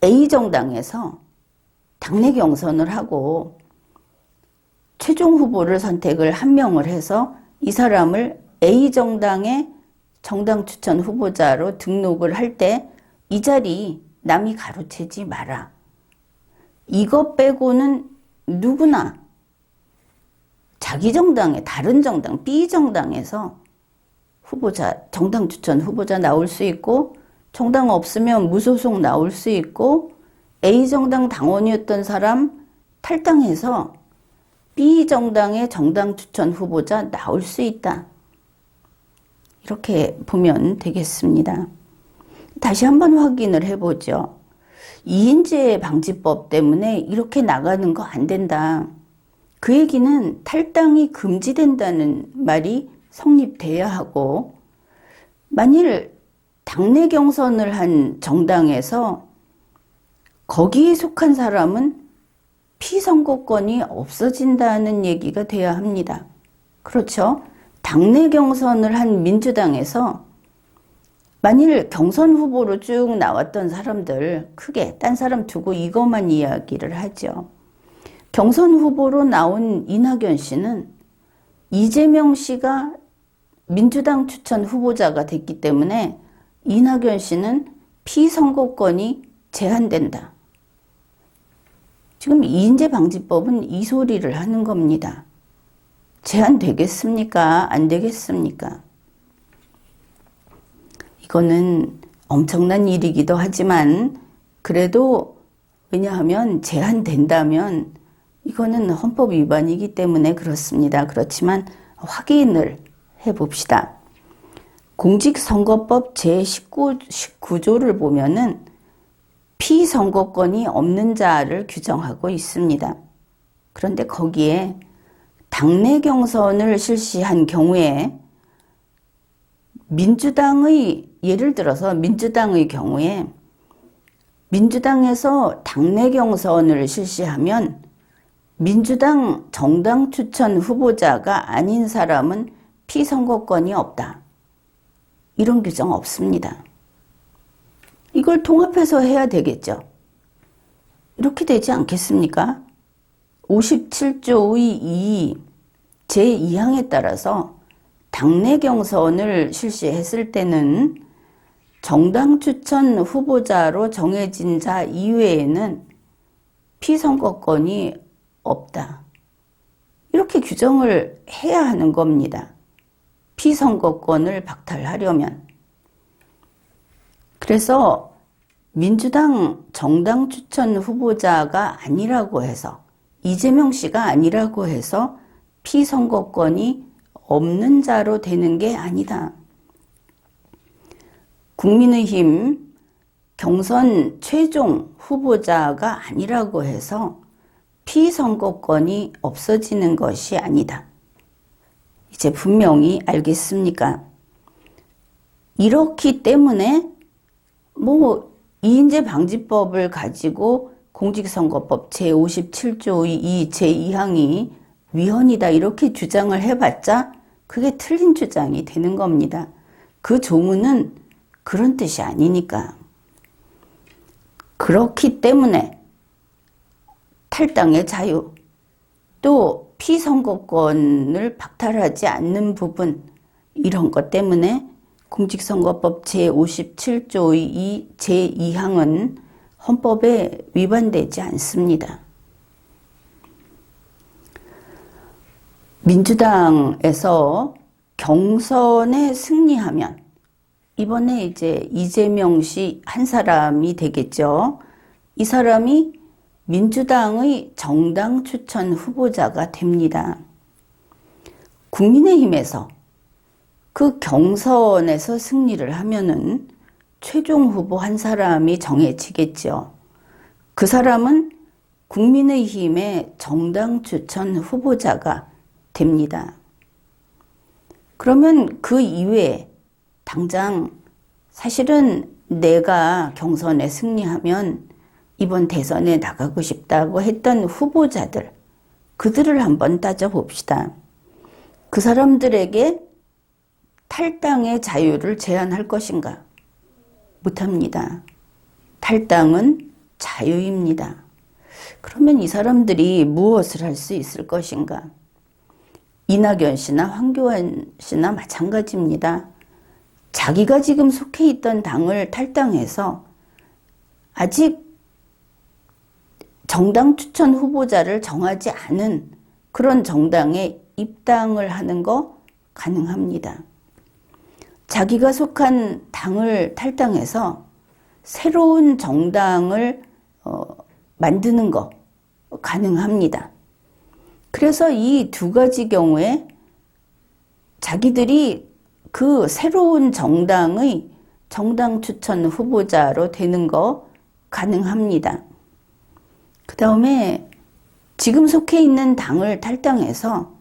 A정당에서 당내 경선을 하고 최종 후보를 선택을 한 명을 해서 이 사람을 A정당의 정당 추천 후보자로 등록을 할 때 이 자리 남이 가로채지 마라. 이것 빼고는 누구나 자기 정당의 다른 정당, B정당에서 후보자, 정당 추천 후보자 나올 수 있고, 정당 없으면 무소속 나올 수 있고, A정당 당원이었던 사람 탈당해서 B정당의 정당 추천 후보자 나올 수 있다. 이렇게 보면 되겠습니다. 다시 한번 확인을 해보죠. 이인제 방지법 때문에 이렇게 나가는 거 안 된다. 그 얘기는 탈당이 금지된다는 말이 성립돼야 하고, 만일 당내 경선을 한 정당에서 거기에 속한 사람은 피선거권이 없어진다는 얘기가 돼야 합니다. 그렇죠? 당내 경선을 한 민주당에서 만일 경선 후보로 쭉 나왔던 사람들, 크게 딴 사람 두고 이것만 이야기를 하죠. 경선 후보로 나온 이낙연 씨는 이재명 씨가 민주당 추천 후보자가 됐기 때문에 이낙연 씨는 피선거권이 제한된다. 지금 이인제 방지법은 이 소리를 하는 겁니다. 제한되겠습니까? 안 되겠습니까? 이거는 엄청난 일이기도 하지만, 그래도 왜냐하면 제한된다면 이거는 헌법 위반이기 때문에 그렇습니다. 그렇지만 확인을 해봅시다. 공직선거법 제19조를 보면은 피선거권이 없는 자를 규정하고 있습니다. 그런데 거기에 당내 경선을 실시한 경우에 민주당의, 예를 들어서 민주당의 경우에 민주당에서 당내 경선을 실시하면 민주당 정당 추천 후보자가 아닌 사람은 피선거권이 없다. 이런 규정 없습니다. 이걸 통합해서 해야 되겠죠. 이렇게 되지 않겠습니까? 57조의 2 제2항에 따라서 당내 경선을 실시했을 때는 정당 추천 후보자로 정해진 자 이외에는 피선거권이 없다. 이렇게 규정을 해야 하는 겁니다. 피선거권을 박탈하려면. 그래서 민주당 정당 추천 후보자가 아니라고 해서, 이재명 씨가 아니라고 해서 피선거권이 없는 자로 되는 게 아니다. 국민의힘 경선 최종 후보자가 아니라고 해서 피선거권이 없어지는 것이 아니다. 이제 분명히 알겠습니까? 이렇기 때문에 이인제 방지법을 가지고 공직선거법 제57조의 2 제2항이 위헌이다 이렇게 주장을 해봤자 그게 틀린 주장이 되는 겁니다. 그 조문은 그런 뜻이 아니니까. 그렇기 때문에 탈당의 자유, 또 피선거권을 박탈하지 않는 부분, 이런 것 때문에 공직선거법 제57조의 2 제2항은 헌법에 위반되지 않습니다. 민주당에서 경선에 승리하면, 이번에 이제 이재명 씨 한 사람이 되겠죠. 이 사람이 민주당의 정당 추천 후보자가 됩니다. 국민의힘에서 그 경선에서 승리를 하면은 최종 후보 한 사람이 정해지겠죠. 그 사람은 국민의힘의 정당 추천 후보자가 됩니다. 그러면 그 이외에 당장 사실은 내가 경선에 승리하면 이번 대선에 나가고 싶다고 했던 후보자들, 그들을 한번 따져봅시다. 그 사람들에게 탈당의 자유를 제한할 것인가? 못합니다. 탈당은 자유입니다. 그러면 이 사람들이 무엇을 할 수 있을 것인가? 이낙연 씨나 황교안 씨나 마찬가지입니다. 자기가 지금 속해 있던 당을 탈당해서 아직 정당 추천 후보자를 정하지 않은 그런 정당에 입당을 하는 거 가능합니다. 자기가 속한 당을 탈당해서 새로운 정당을 만드는 거 가능합니다. 그래서 이 두 가지 경우에 자기들이 그 새로운 정당의 정당 추천 후보자로 되는 거 가능합니다. 그 다음에 지금 속해 있는 당을 탈당해서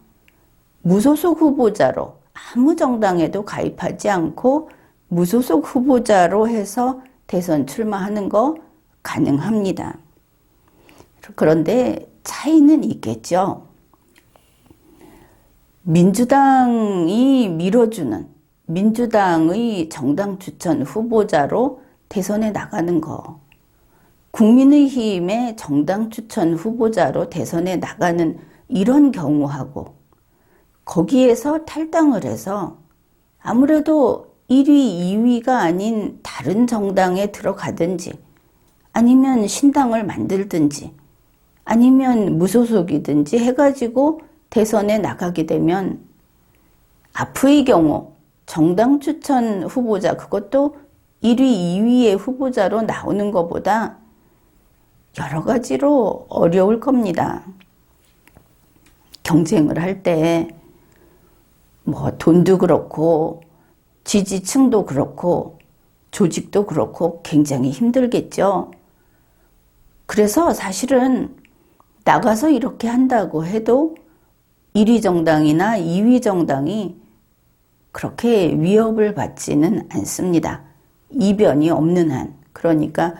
무소속 후보자로 아무 정당에도 가입하지 않고 무소속 후보자로 해서 대선 출마하는 거 가능합니다. 그런데 차이는 있겠죠. 민주당이 밀어주는 민주당의 정당 추천 후보자로 대선에 나가는 거, 국민의힘의 정당 추천 후보자로 대선에 나가는 이런 경우하고 거기에서 탈당을 해서 아무래도 1위, 2위가 아닌 다른 정당에 들어가든지 아니면 신당을 만들든지 아니면 무소속이든지 해가지고 대선에 나가게 되면 앞의 경우 정당 추천 후보자, 그것도 1위, 2위의 후보자로 나오는 것보다 여러 가지로 어려울 겁니다. 경쟁을 할 때 뭐 돈도 그렇고 지지층도 그렇고 조직도 그렇고 굉장히 힘들겠죠. 그래서 사실은 나가서 이렇게 한다고 해도 1위 정당이나 2위 정당이 그렇게 위협을 받지는 않습니다. 이변이 없는 한. 그러니까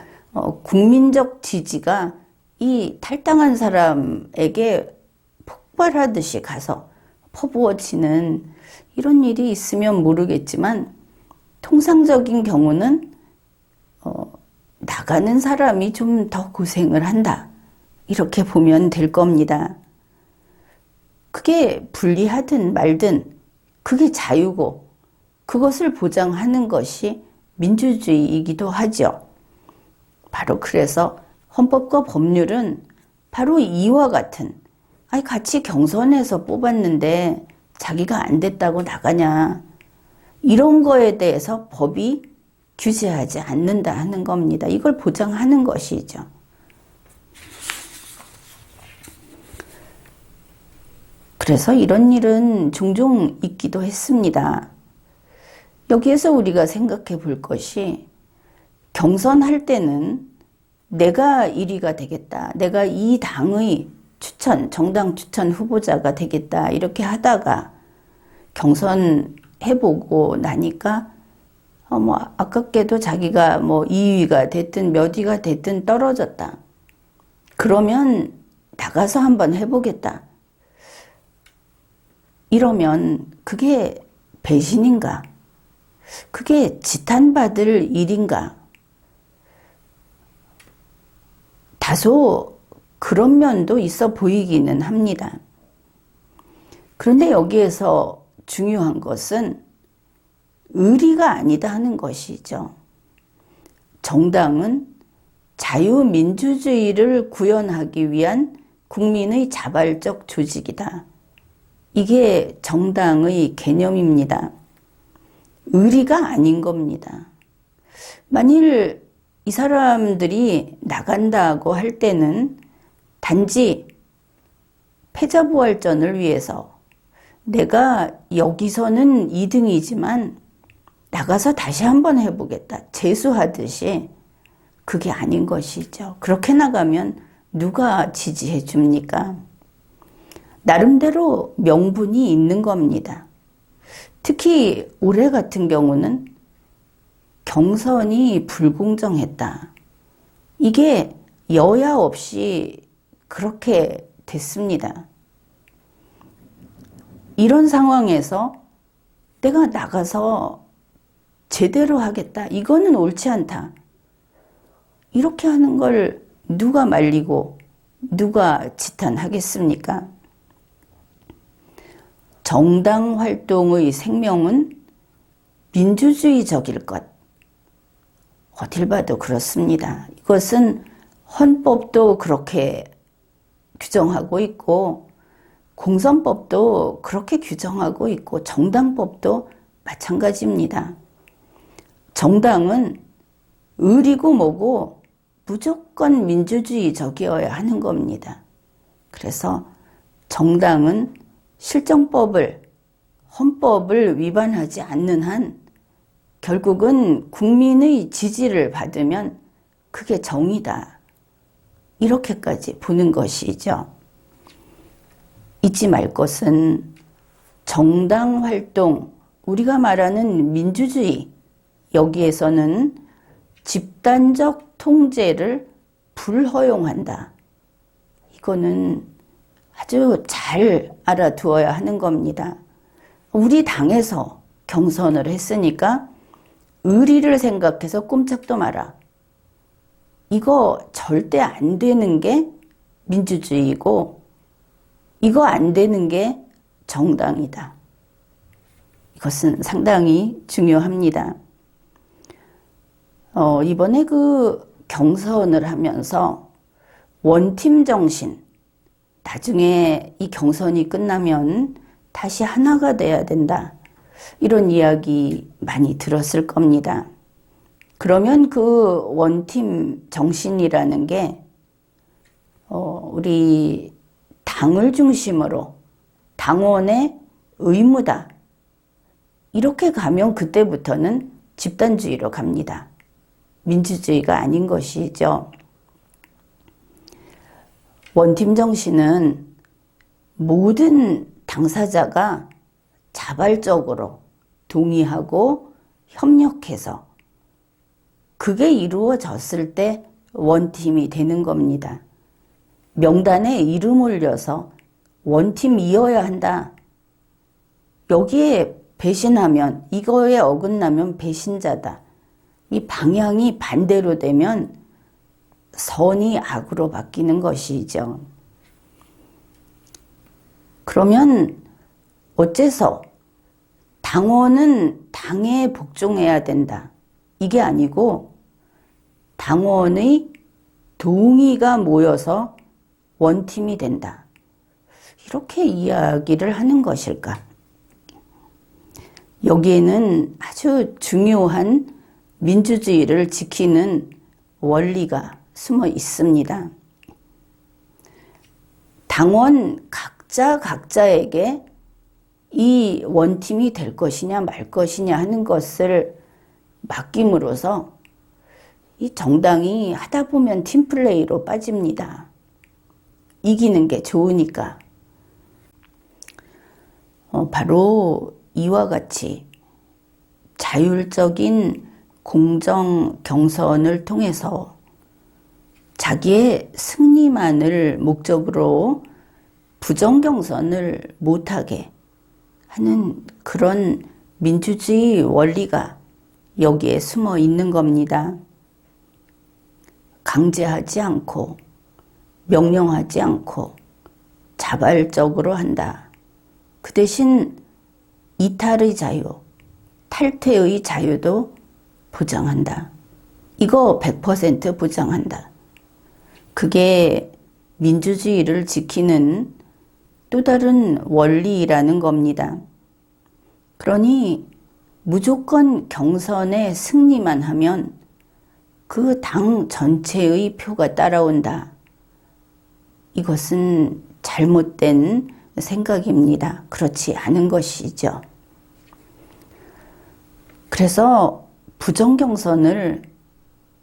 국민적 지지가 이 탈당한 사람에게 폭발하듯이 가서 퍼부어지는 이런 일이 있으면 모르겠지만 통상적인 경우는 나가는 사람이 좀 더 고생을 한다. 이렇게 보면 될 겁니다. 그게 불리하든 말든 그게 자유고 그것을 보장하는 것이 민주주의이기도 하죠. 바로 그래서 헌법과 법률은 바로 이와 같은, 아니 같이 경선에서 뽑았는데 자기가 안 됐다고 나가냐, 이런 거에 대해서 법이 규제하지 않는다 하는 겁니다. 이걸 보장하는 것이죠. 그래서 이런 일은 종종 있기도 했습니다. 여기에서 우리가 생각해 볼 것이, 경선할 때는 내가 1위가 되겠다, 내가 이 당의 추천, 정당 추천 후보자가 되겠다 이렇게 하다가 경선 해보고 나니까 아깝게도 자기가 2위가 됐든 몇 위가 됐든 떨어졌다. 그러면 나가서 한번 해보겠다. 이러면 그게 배신인가? 그게 지탄받을 일인가? 다소 그런 면도 있어 보이기는 합니다. 그런데 여기에서 중요한 것은 의리가 아니다 하는 것이죠. 정당은 자유민주주의를 구현하기 위한 국민의 자발적 조직이다. 이게 정당의 개념입니다. 의리가 아닌 겁니다. 만일 이 사람들이 나간다고 할 때는 단지 패자부활전을 위해서 내가 여기서는 2등이지만 나가서 다시 한번 해보겠다. 재수하듯이 그게 아닌 것이죠. 그렇게 나가면 누가 지지해 줍니까? 나름대로 명분이 있는 겁니다. 특히 올해 같은 경우는 경선이 불공정했다. 이게 여야 없이 그렇게 됐습니다. 이런 상황에서 내가 나가서 제대로 하겠다. 이거는 옳지 않다. 이렇게 하는 걸 누가 말리고 누가 지탄하겠습니까? 정당 활동의 생명은 민주주의적일 것. 어딜 봐도 그렇습니다. 이것은 헌법도 그렇게 규정하고 있고 공선법도 그렇게 규정하고 있고 정당법도 마찬가지입니다. 정당은 의리고 뭐고 무조건 민주주의적이어야 하는 겁니다. 그래서 정당은 실정법을, 헌법을 위반하지 않는 한 결국은 국민의 지지를 받으면 그게 정의다. 이렇게까지 보는 것이죠. 잊지 말 것은 정당 활동, 우리가 말하는 민주주의, 여기에서는 집단적 통제를 불허용한다. 이거는 아주 잘 알아두어야 하는 겁니다. 우리 당에서 경선을 했으니까 의리를 생각해서 꼼짝도 마라. 이거 절대 안 되는 게 민주주의고 이거 안 되는 게 정당이다. 이것은 상당히 중요합니다. 이번에 그 경선을 하면서 원팀 정신, 나중에 이 경선이 끝나면 다시 하나가 돼야 된다. 이런 이야기 많이 들었을 겁니다. 그러면 그 원팀 정신이라는 게 우리 당을 중심으로 당원의 의무다. 이렇게 가면 그때부터는 집단주의로 갑니다. 민주주의가 아닌 것이죠. 원팀 정신은 모든 당사자가 자발적으로 동의하고 협력해서 그게 이루어졌을 때 원팀이 되는 겁니다. 명단에 이름 올려서 원팀이어야 한다. 여기에 배신하면, 이거에 어긋나면 배신자다. 이 방향이 반대로 되면 선이 악으로 바뀌는 것이죠. 그러면 어째서 당원은 당에 복종해야 된다. 이게 아니고 당원의 동의가 모여서 원팀이 된다. 이렇게 이야기를 하는 것일까? 여기에는 아주 중요한 민주주의를 지키는 원리가 숨어 있습니다. 당원 각자에게 이 원팀이 될 것이냐 말 것이냐 하는 것을 맡김으로써 이 정당이 하다 보면 팀플레이로 빠집니다. 이기는 게 좋으니까. 바로 이와 같이 자율적인 공정 경선을 통해서 자기의 승리만을 목적으로 부정경선을 못하게 하는 그런 민주주의 원리가 여기에 숨어 있는 겁니다. 강제하지 않고 명령하지 않고 자발적으로 한다. 그 대신 이탈의 자유, 탈퇴의 자유도 보장한다. 이거 100% 보장한다. 그게 민주주의를 지키는 또 다른 원리라는 겁니다. 그러니 무조건 경선에 승리만 하면 그 당 전체의 표가 따라온다. 이것은 잘못된 생각입니다. 그렇지 않은 것이죠. 그래서 부정경선을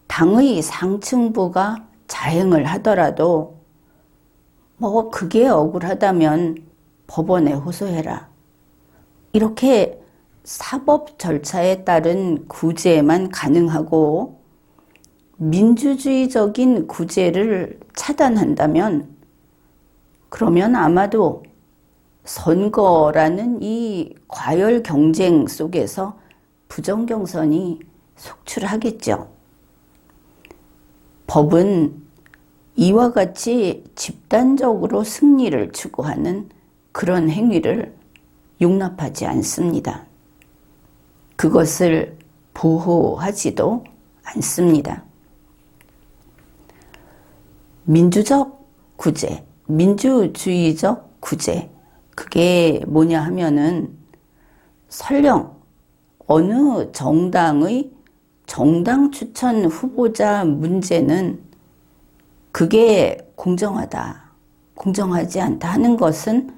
당의 상층부가 자행을 하더라도 그게 억울하다면 법원에 호소해라. 이렇게 사법 절차에 따른 구제만 가능하고 민주주의적인 구제를 차단한다면 그러면 아마도 선거라는 이 과열 경쟁 속에서 부정경선이 속출하겠죠. 법은 이와 같이 집단적으로 승리를 추구하는 그런 행위를 용납하지 않습니다. 그것을 보호하지도 않습니다. 민주적 구제, 민주주의적 구제, 그게 뭐냐 하면은 설령 어느 정당의 정당 추천 후보자 문제는 그게 공정하다, 공정하지 않다 하는 것은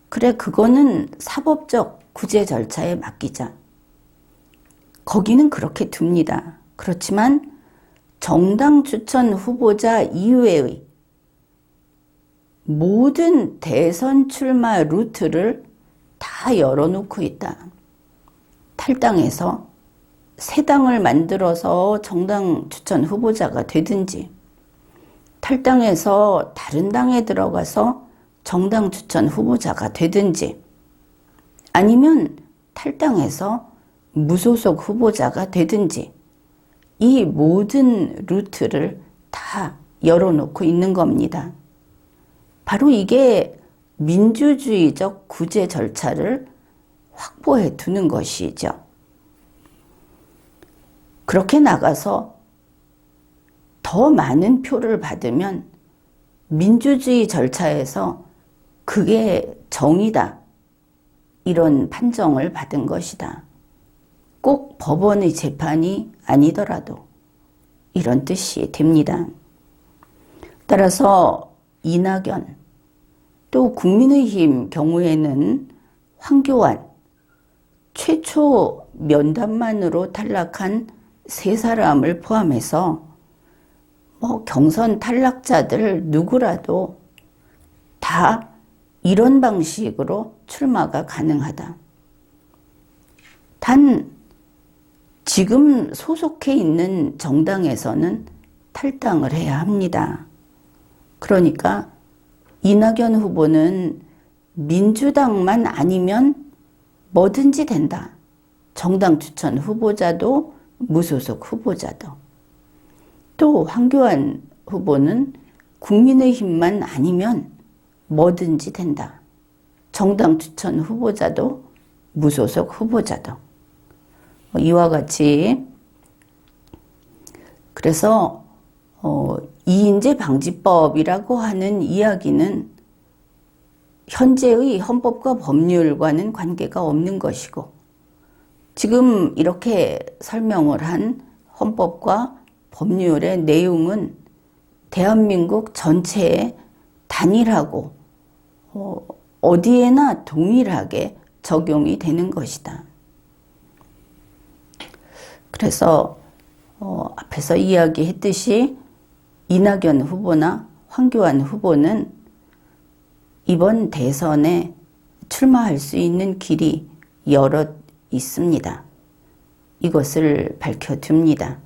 그래, 그거는 사법적 구제 절차에 맡기자. 거기는 그렇게 둡니다. 그렇지만 정당 추천 후보자 이외의 모든 대선 출마 루트를 다 열어놓고 있다. 탈당해서 새 당을 만들어서 정당 추천 후보자가 되든지, 탈당해서 다른 당에 들어가서 정당 추천 후보자가 되든지, 아니면 탈당해서 무소속 후보자가 되든지, 이 모든 루트를 다 열어놓고 있는 겁니다. 바로 이게 민주주의적 구제 절차를 확보해 두는 것이죠. 그렇게 나가서 더 많은 표를 받으면 민주주의 절차에서 그게 정의다, 이런 판정을 받은 것이다. 꼭 법원의 재판이 아니더라도 이런 뜻이 됩니다. 따라서 이낙연, 또 국민의힘 경우에는 황교안, 최초 면담만으로 탈락한 세 사람을 포함해서 경선 탈락자들 누구라도 다 이런 방식으로 출마가 가능하다. 단 지금 소속해 있는 정당에서는 탈당을 해야 합니다. 그러니까 이낙연 후보는 민주당만 아니면 뭐든지 된다. 정당 추천 후보자도 무소속 후보자도. 또 황교안 후보는 국민의힘만 아니면 뭐든지 된다. 정당 추천 후보자도 무소속 후보자도. 이와 같이 그래서 이인재 방지법이라고 하는 이야기는 현재의 헌법과 법률과는 관계가 없는 것이고, 지금 이렇게 설명을 한 헌법과 법률의 내용은 대한민국 전체에 단일하고 어디에나 동일하게 적용이 되는 것이다. 그래서 앞에서 이야기했듯이 이낙연 후보나 황교안 후보는 이번 대선에 출마할 수 있는 길이 여럿 있습니다. 이것을 밝혀둡니다.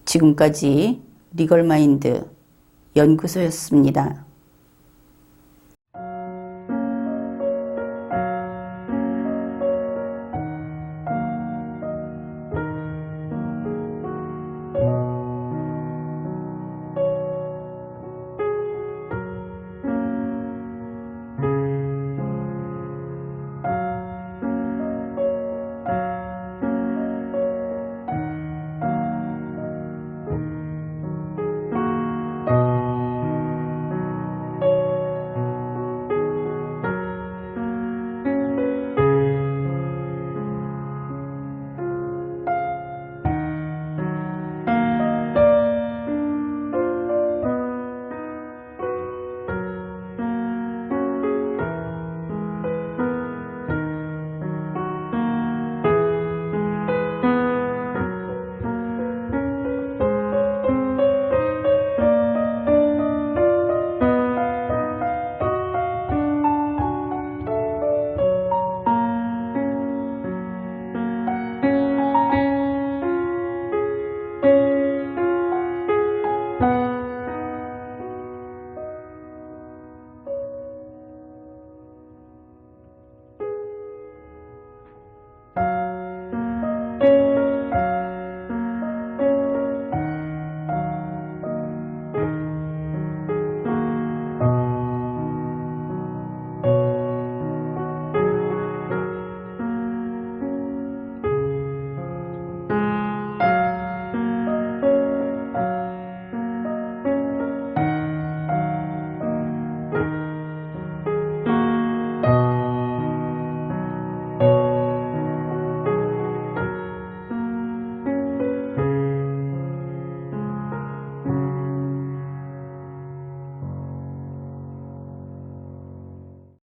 지금까지 리걸마인드 연구소였습니다.